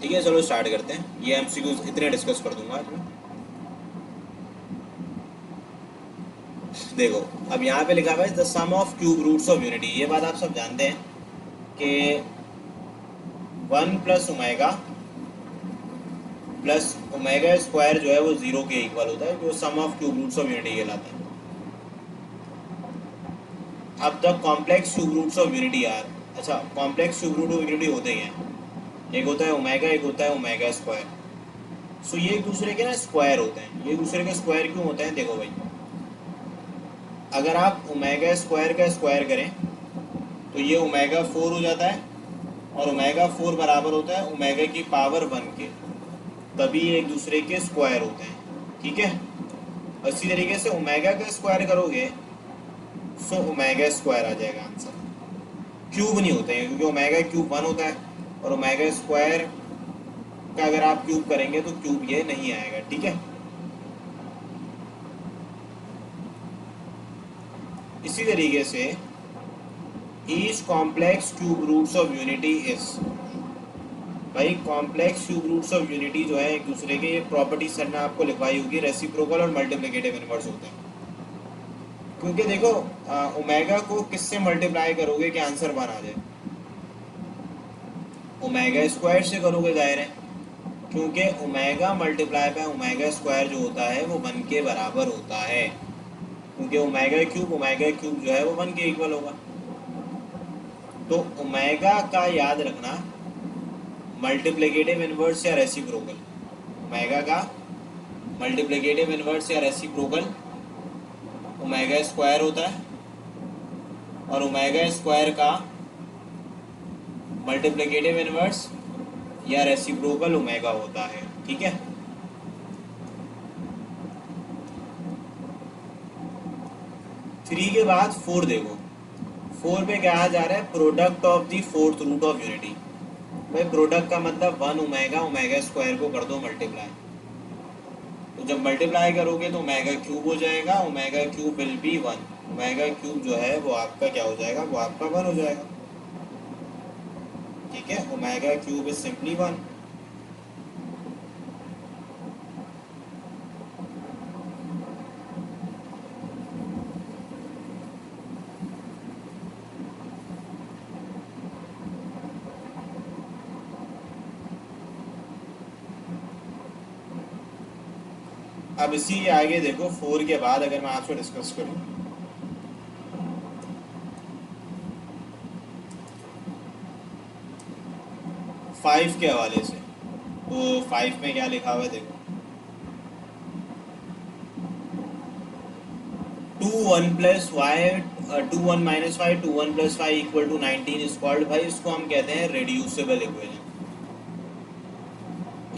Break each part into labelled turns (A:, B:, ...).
A: ठीक है, चलो स्टार्ट करते हैं। ये एमसीक्यूज इतने डिस्कस कर दूंगा आज मैं। देखो, अब यहाँ पे लिखा हुआ है the sum of cube roots of unity. ये बात आप सब जानते हैं कि 1 + ओमेगा स्क्वायर जो है वो 0 के इक्वल होता है, जो sum of cube roots of unity कहलाता है। अब the complex cube roots of unity are. अच्छा, complex cube root of unity होते ही हैं। एक होता है ओमेगा, एक होता है ओमेगा स्क्वायर। सो ये एक दूसरे के ना स्क्वायर होते हैं। ये एक दूसरे के स्क्वायर क्यों होते हैं? देखो भाई, अगर आप ओमेगा स्क्वायर का स्क्वायर करें तो ये ओमेगा 4 हो जाता है, और ओमेगा 4 बराबर होता है ओमेगा की पावर 1 के। तभी ये एक दूसरे के स्क्वायर होते हैं। ठीक है, और इसी तरीके से ओमेगा का स्क्वायर करोगे सो ओमेगा स्क्वायर आ जाएगा आंसर। क्यूब नहीं होते हैं, क्योंकि ओमेगा क्यूब 1 होता है, और ओमेगा स्क्वायर का अगर आप क्यूब करेंगे तो क्यूब ये नहीं आएगा। ठीक है, इसी तरीके से each complex cube roots of unity is. भाई complex cube roots of unity जो है एक दूसरे के, ये प्रॉपर्टी सर ने आपको लिखवाई होगी, रेसिप्रोकल और मल्टीप्लिकेटिव इनवर्स होते हैं। क्योंकि देखो, ओमेगा को किससे मल्टीप्लाई करोगे कि आंसर 1 आ जाए? ओमेगा स्क्वायर से करोगे, जाहिर है, क्योंकि omega multiply by omega square जो होता है वो 1 के बराबर होता है। क्योंकि ओमेगा क्यूब जो है वो 1 के इक्वल होगा। तो ओमेगा का याद रखना, मल्टीप्लिकेटिव इनवर्स या रेसिप्रोकल। ओमेगा का मल्टीप्लिकेटिव इनवर्स या रेसिप्रोकल ओमेगा स्क्वायर होता है, और ओमेगा स्क्वायर का मल्टीप्लिकेटिव इनवर्स या रेसिप्रोकल ओमेगा होता है। ठीक है, 3 के बाद 4 देखो। 4 पे क्या आ जा रहा है? Product of the fourth root of unity. भाई प्रोडक्ट का मतलब 1 ओमेगा, ओमेगा स्क्वायर को कर दो मल्टीप्लाई। तो जब मल्टीप्लाई करोगे तो ओमेगा क्यूब हो जाएगा, omega cube will be 1। Omega cube जो है वो आपका क्या हो जाएगा? वो आपका 1 हो जाएगा। ठीक है, ओमेगा क्यूब इज सिंपली 1। अब इसी आगे देखो, 4 के बाद अगर मैं आपसे डिस्कस करूं, 5 के हवाले से, तो 5 में क्या लिखा हुआ है देखो। 2 1 + 5 इक्वल टू 19 इज कॉल्ड। भाई इसको हम कहते हैं रेड्यूसिबल इक्वेशन।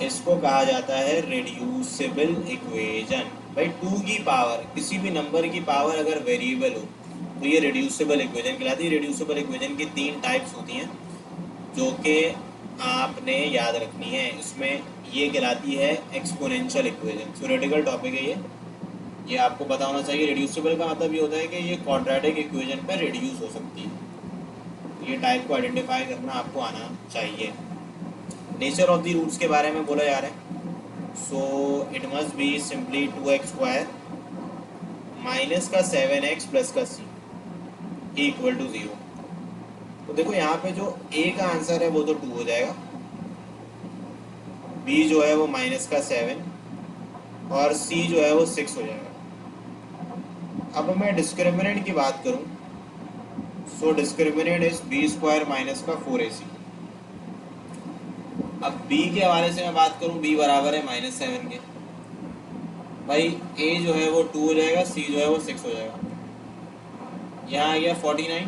A: इसको कहा जाता है रेड्यूसिबल इक्वेशन। भाई 2 की पावर, किसी भी नंबर की पावर अगर वेरिएबल हो तो ये रेड्यूसिबल इक्वेशन कहलाती है। रेड्यूसिबल इक्वेशन की 3 टाइप्स होती हैं जो कि आपने याद रखनी है। इसमें ये कहलाती है एक्सपोनेंशियल इक्वेशन। थ्योरेटिकल टॉपिक है ये आपको पता होना चाहिए। रेड्यूसिबल का मतलब ये होता है कि ये क्वाड्रेटिक इक्वेशन पर रिड्यूस हो सकती है। ये टाइप को आइडेंटिफाई करना आपको आना चाहिए। नेचर ऑफ द रूट्स के बारे में बोला जा रहा है। So it must be simply 2x² minus का 7x प्लस का c इक्वल टू 0। तो देखो यहाँ पे जो a का आंसर है वो तो 2 हो जाएगा, b जो है वो माइनस का 7 और c जो है वो 6 हो जाएगा। अब मैं डिस्क्रिमिनेंट की बात करूँ, सो डिस्क्रिमिनेंट इज b² माइनस का 4ac। अब b के हवाले से मैं बात करूं, b बराबर है -7 के। भाई a जो है वो 2 हो जाएगा, c जो है वो 6 हो जाएगा। यहाँ आ गया 49,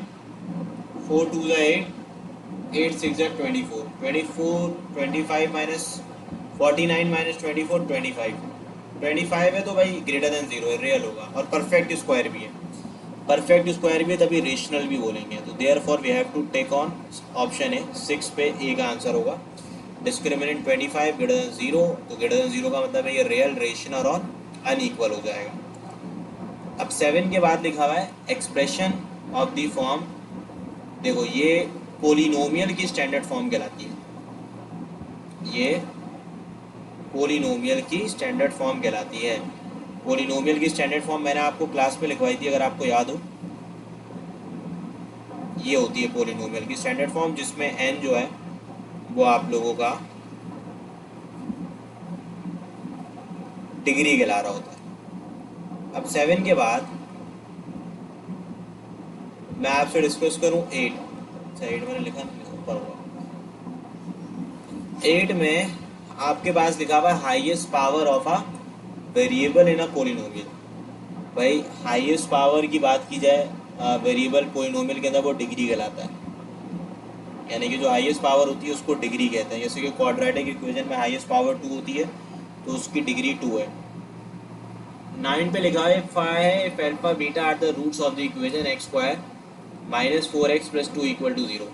A: 4 2 ज़ा 8, 8 6 ज़ा 24, 24 25 माइनस 49 माइनस 24 25। 25 है तो भाई ग्रेटर देन 0 है, रियल होगा, और परफेक्ट स्क्वायर भी है। परफेक्ट स्क्वायर भी है तभी रेशनल भी बोलेंगे। तो therefore we have to take on option A, 6 पे a का आंसर होगा। डिस्क्रिमिनेंट 25 ग्रेटर देन 0, तो ग्रेटर देन 0 का मतलब है ये रियल, रेशनल और अनइक्वल हो जाएगा। अब 7 के बाद लिखा हुआ है एक्सप्रेशन ऑफ द फॉर्म। देखो ये पोलिनोमियल की स्टैंडर्ड फॉर्म कहलाती है। ये पोलिनोमियल की स्टैंडर्ड फॉर्म कहलाती है। पोलिनोमियल की स्टैंडर्ड फॉर्म मैंने आपको क्लास में लिखवाई थी, अगर आपको याद हो। ये होती है पोलिनोमियल की स्टैंडर्ड फॉर्म, जिसमें n जो है वो आप लोगों का डिग्री कहला रहा होता है। अब 7 के बाद मैं आपसे डिस्कस करूं 8। अच्छा 8 मैंने लिखा नहीं, ऊपर हुआ। 8 में आपके पास लिखा हुआ है highest power of a variable in a polynomial. भाई हाईएस्ट पावर की बात की जाए वेरिएबल पोलिनोमियल के अंदर, वो डिग्री कहलाता है। यानी कि जो हाईएस्ट पावर होती है उसको डिग्री कहते हैं। जैसे कि क्वाड्रेटिक इक्वेशन में हाईएस्ट पावर 2 होती है, तो उसकी डिग्री 2 है। 9 पे लिखा है if alpha beta are the roots of the equation x square minus 4x plus 2 equal to 0।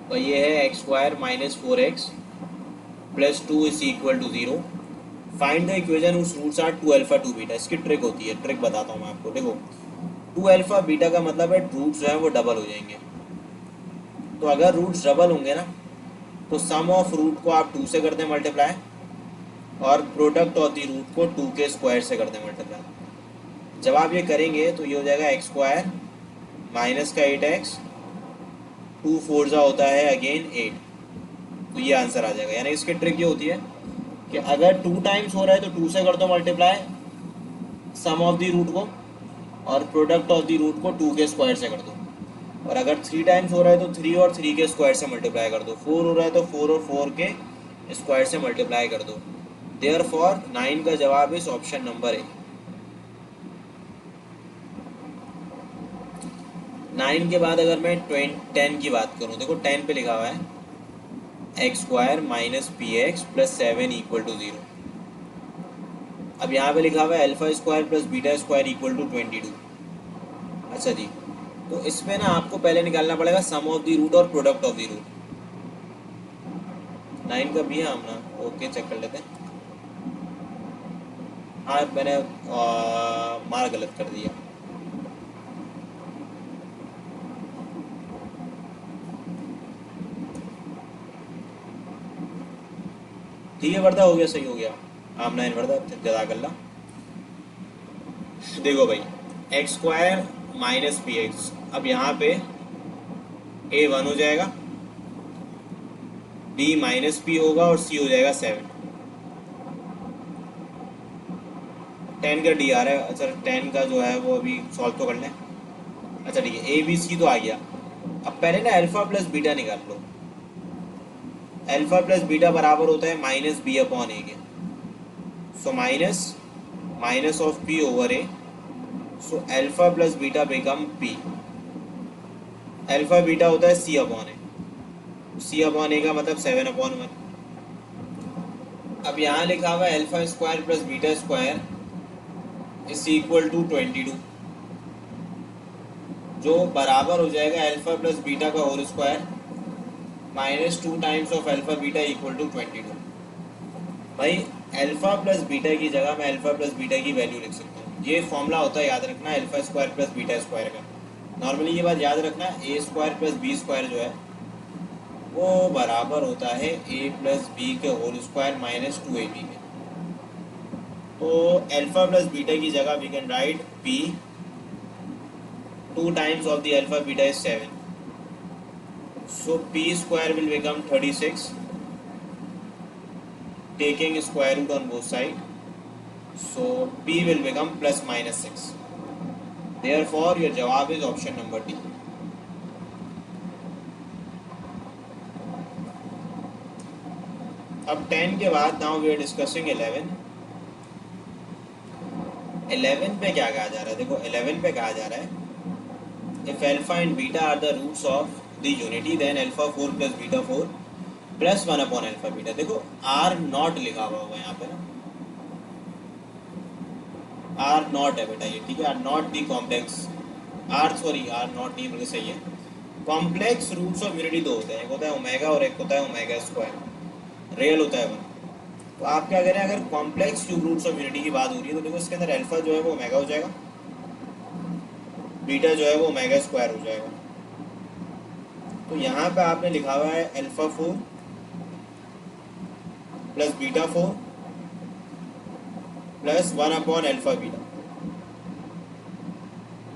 A: तो ये है x square minus 4x plus 2 is equal to 0। Find the equation whose roots are 2 alpha 2 beta. इसकी trick होती है, trick बताता हूँ मैं आपको। देखो 2 अल्फा बीटा का मतलब है रूट्स जो है वो डबल हो जाएंगे। तो अगर रूट्स डबल होंगे ना, तो सम ऑफ रूट को आप 2 से कर दें मल्टीप्लाई, और प्रोडक्ट ऑफ द रूट को 2 के स्क्वायर से कर दें मल्टीप्लाई। जब आप ये करेंगे तो ये हो जाएगा एक्स स्क्वायर माइनस का 8x, 2 4 जा होता है अगेन 8। तो ये आंसर आ जाएगा। यानी इसकी ट्रिक ये होती है कि अगर 2 टाइम्स हो रहा है तो 2 से कर दो multiply sum of the root को, और प्रोडक्ट ऑफ द रूट को 2 के स्क्वायर से कर दो। और अगर 3 टाइम्स हो रहा है तो 3 और 3 के स्क्वायर से मल्टीप्लाई कर दो। 4 हो रहा है तो 4 और 4 के स्क्वायर से मल्टीप्लाई कर दो। देयरफॉर 9 का जवाब इस ऑप्शन नंबर ए। 9 के बाद अगर मैं 10 की बात करूँ, देखो 10 पे लिखा हुआ है x square minus p x plus 7 equal to 0। अब यहाँ पे लिखा हुआ है alpha square plus beta square equal to 22। अच्छा जी, तो इसमें ना आपको पहले निकालना पड़ेगा सम ऑफ द रूट और प्रोडक्ट ऑफ द रूट। 9 का भी है हम ना, ओके चेक कर लेते हैं। हाँ मैंने मार गलत कर दिया। ठीक है वर्दा, हो गया, सही हो गया। आमना इन वर्दा जज़ाकल्लाह। देखो भाई x square minus p x, अब यहाँ पे ए 1 हो जाएगा, बी माइनस पी होगा और सी हो जाएगा 7। 10 का डी आ रहा है। अच्छा 10 का जो है वो अभी सॉल्व तो कर लें। अच्छा ठीक है, ए बी सी तो आ गया। अब पहले ना अल्फा प्लस बीटा निकाल लो। अल्फा प्लस बीटा बराबर होता है माइनस बी अपॉन ए के। So minus minus of P over A, so alpha plus beta become P. Alpha beta होता है सी अपॉन ए, सी अपॉन ए का मतलब 7 अपॉन 1। अब यहाँ लिखा हुआ है alpha square plus beta square is equal to 22, जो बराबर हो जाएगा अल्फा प्लस बीटा का whole square minus 2 times of alpha beta equal to 22। भाई अल्फा प्लस बीटा की जगह मैं अल्फा प्लस बीटा की वैल्यू लिख सकता हूँ। ये फॉर्मूला होता है, याद रखना, alpha square plus beta square का। नॉर्मली ये बात याद रखना, A square plus B square जो है वो बराबर होता है ए प्लस बी के होल स्क्वायर माइनस 2ab के। तो अल्फा प्लस बीटा की जगह we can write P, 2 times of the alpha beta is 7, so p square will become 36, taking square root on both sides, so p will become plus minus 6. Therefore your जवाब is option number D. अब 10 के बाद now we are discussing 11. 11 पे क्या कहा जा रहा है? देखो 11 पे कहा जा रहा है if alpha and beta are the roots of the unity then alpha 4 plus beta 4 plus 1 upon alpha beta। देखो r नॉट लिखा हुआ होगा यहाँ पे ना, r नॉट है बेटा ये, ठीक है। r not the complex, r not नहीं बल्कि सही है। कॉम्प्लेक्स रूट्स ऑफ यूनिटी दो होते हैं, एक होता है ओमेगा और एक होता है ओमेगा स्क्वायर, रियल होता है 1। तो आप क्या करें, अगर complex cube roots of unity की बात हो रही है तो देखो इसके अंदर अल्फा जो है वो ओमेगा हो जाएगा, बीटा जो है वो ओमेगा स्क्वायर हो जाएगा। तो यहाँ पे आपने लिखा हुआ है alpha 4 plus beta 4 plus 1 upon alpha beta.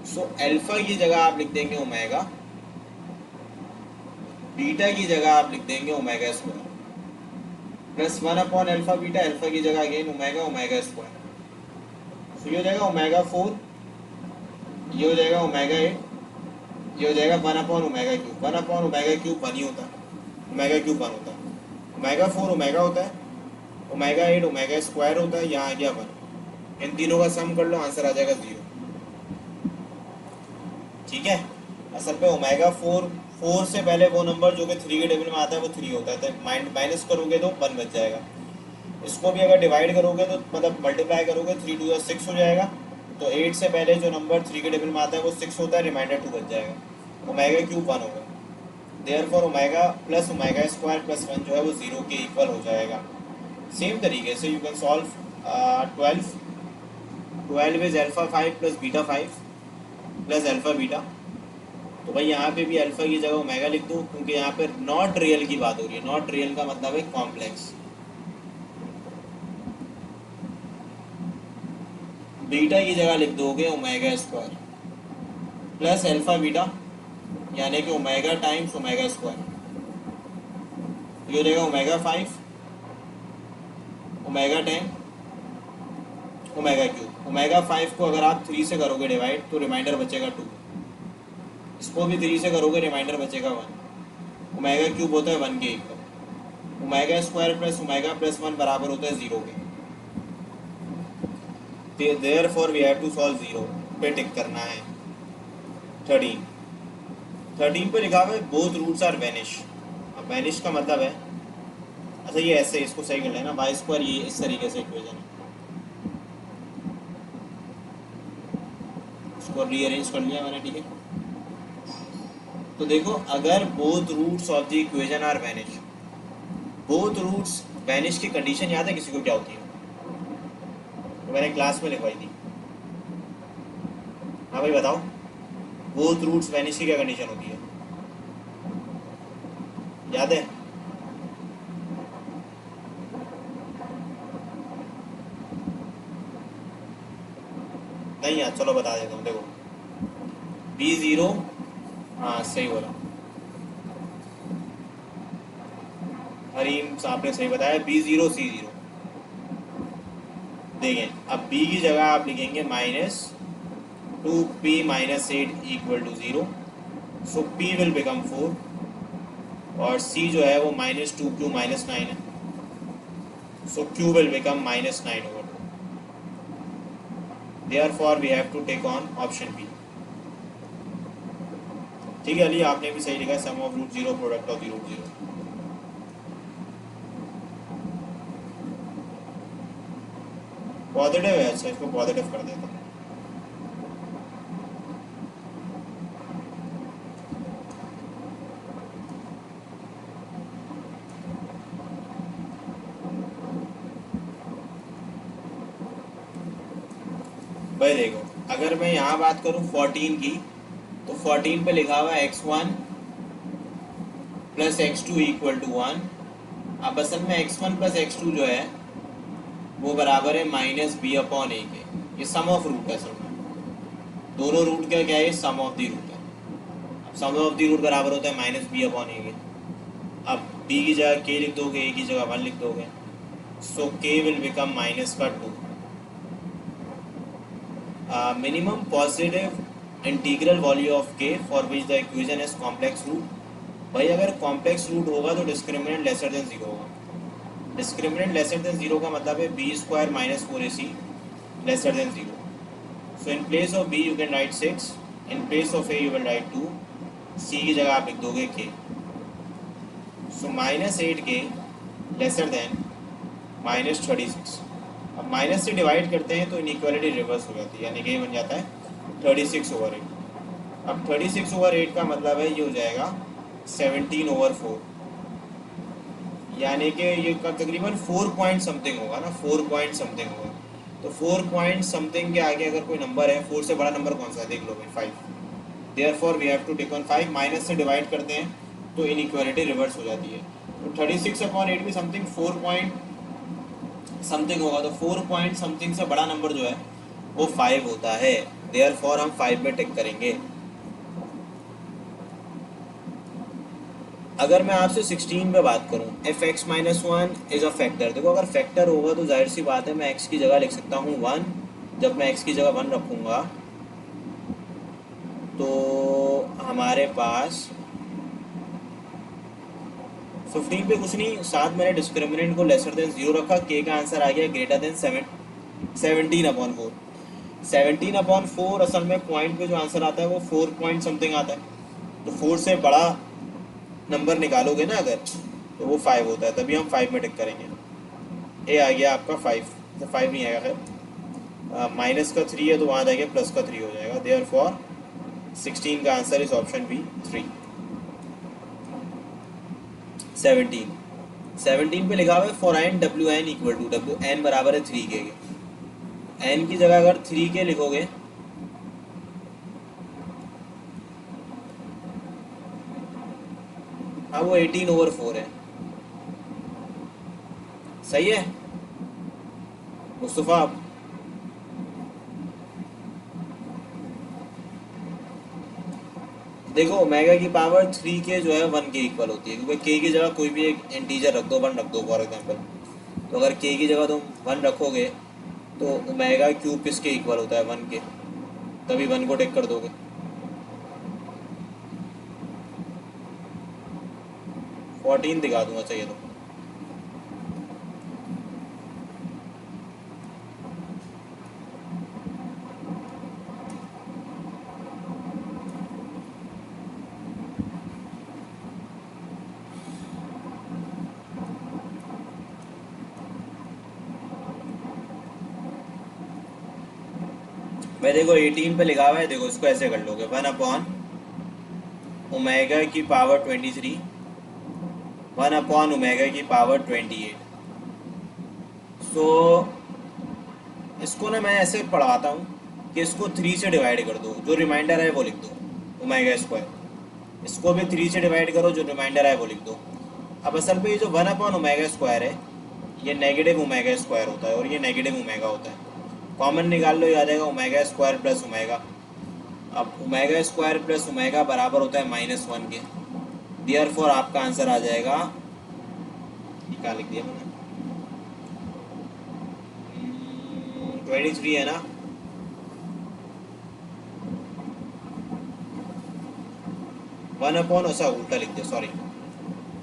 A: So alpha की जगह आप लिख देंगे ओमेगा, बीटा की जगह आप लिख देंगे omega square, plus 1 upon alpha beta, alpha की जगह अगेन ओमेगा, ओमेगा स्क्वायर। सो ये हो जाएगा ओमेगा 4, ये हो जाएगा ओमेगा 8, ये हो जाएगा 1 upon omega cube. 1 upon omega cube 1 ही होता है, ओमेगा क्यूब 1 होता है, ओमेगा 4 ओमेगा होता है, ओमेगा 8 ओमेगा स्क्वायर होता है, यहाँ आ गया 1। इन तीनों का सम कर लो, आंसर आ जाएगा 0। ठीक है, असल पे ओमेगा 4 से पहले वो नंबर जो कि 3 के टेबल में आता है वो 3 होता है, तो माइनस करोगे तो 1 बच जाएगा। इसको भी अगर डिवाइड करोगे तो मतलब मल्टीप्लाई करोगे, 3 2 6 हो जाएगा। तो 8 से पहले जो नंबर 3 के टेबल में आता है वो 6 होता है, रिमाइंडर 2 बच जाएगा। ओमेगा क्यूब 1 होगा, therefore omega plus omega square plus 1 जो है वो 0 के इक्वल हो जाएगा। सेम तरीके से you can solve 12 is alpha 5 plus beta 5 plus alpha beta. तो भाई यहाँ पे भी अल्फा की जगह ओमेगा लिख दूँ, क्योंकि यहाँ पे नॉट रियल की बात हो रही है। नॉट रियल का मतलब है कॉम्प्लेक्स। बीटा की जगह लिख दोगे omega square plus alpha beta, यानी कि ओमेगा टाइम्स ओमेगा स्क्वायर। ये हो जाएगा omega 5 omega 10 omega cube. Omega 5 को अगर आप 3 से करोगे डिवाइड तो रिमाइंडर बचेगा 2, इसको भी 3 से करोगे रिमाइंडर बचेगा 1। ओमेगा क्यूब होता है 1 के इक्वल। ओमेगा स्क्वायर प्लस 1 बराबर होता है 0 के। Therefore we have to solve 0 पे टिक करना है। 13 पे लिखा हुआ है बोथ रूट्स आर वैनिश। अब वैनिश का मतलब है, अच्छा ये ऐसे, इसको सही कर लेना, वाई स्क्वायर ये इस तरीके से इक्वेशन है, इसको रीअरेंज कर लिया मैंने। ठीक है, तो देखो अगर both roots of the equation are vanish, both roots vanish की कंडीशन याद है किसी को क्या होती है? तो मैंने क्लास में लिखवाई थी। हाँ भाई बताओ, बोथ रूट्स वैनिश की क्या कंडीशन होती है, याद है? नहीं यार, चलो बता देता हूँ। देखो B0, हाँ सही बोला हरीम साहब ने, सही बताया, B0 C0। देखें, अब B की जगह आप लिखेंगे -2p - 8 equal to 0। So P will become 4 और C जो है वो -2q - 9 है। सो Q will become -9/2। Therefore we have to take on option B। ठीक है अली, आपने भी सही लिखा, sum of root 0 product of the root 0। Positive है, अच्छा इसको पॉजिटिव कर देता हूँ। भाई देखो, अगर मैं यहाँ बात करूँ 14 की, तो 14 पे लिखा हुआ है x1 plus x2 equal to 1। अब असल में x1 प्लस x2 जो है वो बराबर है -b/a के। ये सम ऑफ रूट है असल में, दोनों रूट का क्या है, सम ऑफ दी रूट है। अब सम ऑफ दी रूट बराबर होता है -b/a के। अब b की जगह k लिख दोगे, a की जगह 1 लिख दोगे। So k will become -2। Minimum positive integral value of k for which the equation is complex root. भाई अगर कॉम्प्लेक्स रूट होगा तो डिस्क्रिमिनेंट लेसर देन 0 होगा। डिस्क्रिमिनेंट लेसर देन 0 का मतलब है b² - 4ac lesser than 0। So in place of b you can write 6, in place of a you will write 2, c की जगह आप लिख दोगे k। सो -8k लेसर देन -36। अब माइनस से डिवाइड करते हैं तो इनइक्वालिटी रिवर्स हो जाती है, यानी कि ये बन जाता है 36/8। अब 36/8 का मतलब है ये हो जाएगा 17/4, यानी कि ये तकरीबन 4 पॉइंट समथिंग होगा ना, 4 पॉइंट समथिंग होगा। तो 4 पॉइंट समथिंग के आगे अगर कोई नंबर है, 4 से बड़ा नंबर कौन सा है देख लो भाई, 5। Therefore we have to take on 5। Minus से डिवाइड करते हैं तो इनइक्वालिटी रिवर्स हो जाती है। तो 36/8 भी समथिंग 4 पॉइंट समथिंग होगा, तो 4 पॉइंट समथिंग से बड़ा नंबर जो है वो 5 होता है। देयरफॉर हम 5 में टिक करेंगे। अगर मैं आपसे 16 पे बात करूं, F x minus one is a factor. देखो अगर फैक्टर होगा तो जाहिर सी बात है मैं एक्स की जगह लिख सकता हूँ 1। जब मैं एक्स की जगह 1 रखूँगा तो हमारे पास 15 पे कुछ नहीं, साथ मैंने डिस्क्रिमिनेंट को लेसर देन 0 रखा, के का आंसर आ गया ग्रेटर देन 17/4। 17/4 असल में पॉइंट पे जो आंसर आता है वो 4 पॉइंट समथिंग आता है। तो 4 से बड़ा नंबर निकालोगे ना अगर, तो वो 5 होता है, तभी हम 5 में टिक करेंगे। ए आ गया आपका 5, तो 5 नहीं आएगा खैर, माइनस का 3 है तो वहाँ जाएगा प्लस का 3 हो जाएगा। देयर फॉर 16 का आंसर इज ऑप्शन बी 3। 17 17 पे लिखा हुआ है for N W N equal to, W N बराबर है 3 के। एन की जगह अगर 3 के लिखोगे हाँ वो 18/4 है। सही है मुस्तफ़ा आप। देखो ओमेगा की पावर 3 के जो है 1 के इक्वल होती है, क्योंकि के की जगह कोई भी एक इंटीजर रख दो, 1 रख दो फॉर एग्जांपल। तो अगर के की जगह तुम 1 रखोगे तो ओमेगा क्यूब किसके इक्वल होता है 1 के, तभी 1 को टेक कर दोगे। 14 दिखा दूंगा चाहिए तो। मैं देखो 18 पे लिखा हुआ है, देखो इसको ऐसे कर लोगे 1 अपॉन ओमेगा की पावर 23, 1 अपॉन ओमेगा की पावर 28। सो इसको ना मैं ऐसे पढ़ाता हूँ कि इसको 3 से डिवाइड कर दो, जो रिमाइंडर है वो लिख दो ओमेगा स्क्वायर। इसको भी 3 से डिवाइड करो, जो रिमाइंडर है वो लिख दो। अब असल में ये जो 1 अपॉन ओमेगा स्क्वायर है ये नेगेटिव ओमेगा स्क्वायर होता है और ये नेगेटिव ओमेगा होता है। कॉमन निकाल लो, आ जाएगा ओमेगा स्क्वायर प्लस ओमेगा। अब ओमेगा स्क्वायर प्लस ओमेगा बराबर होता है -1 के। देयरफॉर आपका आंसर आ जाएगा, क्या लिख दिया मैंने, 23 है ना। 1 अपॉन, ऐसा उल्टा लिख दिया सॉरी।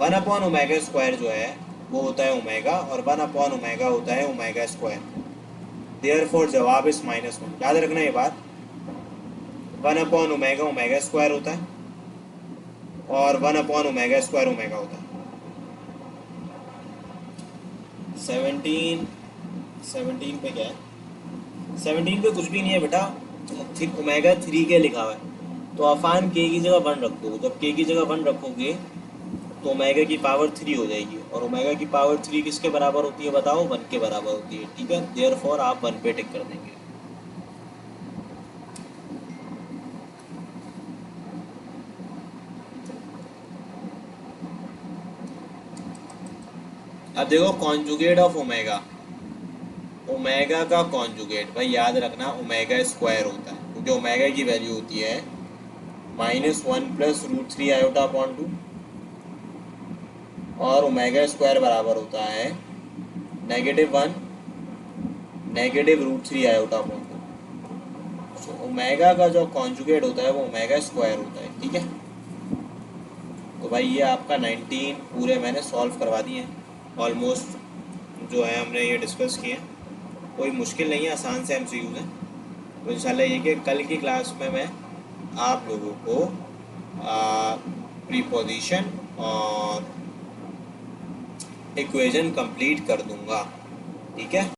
A: 1 अपॉन ओमेगा स्क्वायर जो है वो होता है ओमेगा, और 1 अपॉन ओमेगा होता है ओमेगा स्क्वायर। देयरफॉर जवाब इस -1। याद रखना ये बात, 1 अपॉन ओमेगा ओमेगा स्क्वायर होता है और 1 अपॉन ओमेगा स्क्वायर ओमेगा होता है। 17 पे क्या है, 17 पे कुछ भी नहीं है बेटा, ओमेगा 3 के लिखा हुआ है। तो आसान के की जगह 1 रख दो, जब के की जगह 1 रखोगे तो ओमेगा की पावर 3 हो जाएगी, और ओमेगा की पावर 3 किसके बराबर होती है बताओ, 1 के बराबर होती है। ठीक है, देयरफॉर आप 1 पे टिक कर देंगे। अब देखो कॉन्जुगेट ऑफ ओमेगा, ओमेगा का कॉन्जुगेट भाई याद रखना ओमेगा स्क्वायर होता है, क्योंकि ओमेगा की वैल्यू होती है -1 प्लस √3 आयोटा अपॉन 2, और ओमेगा स्क्वायर बराबर होता है -1 negative √3 iota upon 2। So omega का जो कॉन्जुगेट होता है वो ओमेगा स्क्वायर होता है। ठीक है, तो भाई ये आपका 19 पूरे मैंने सॉल्व करवा दिए हैं ऑलमोस्ट, जो है हमने ये डिस्कस किए हैं। कोई मुश्किल नहीं है, आसान से MCQs हैं। तो इंशाल्लाह ये कि कल की क्लास में मैं आप लोगों को प्रीपोजिशन और इक्वेशन कंप्लीट कर दूंगा। ठीक है।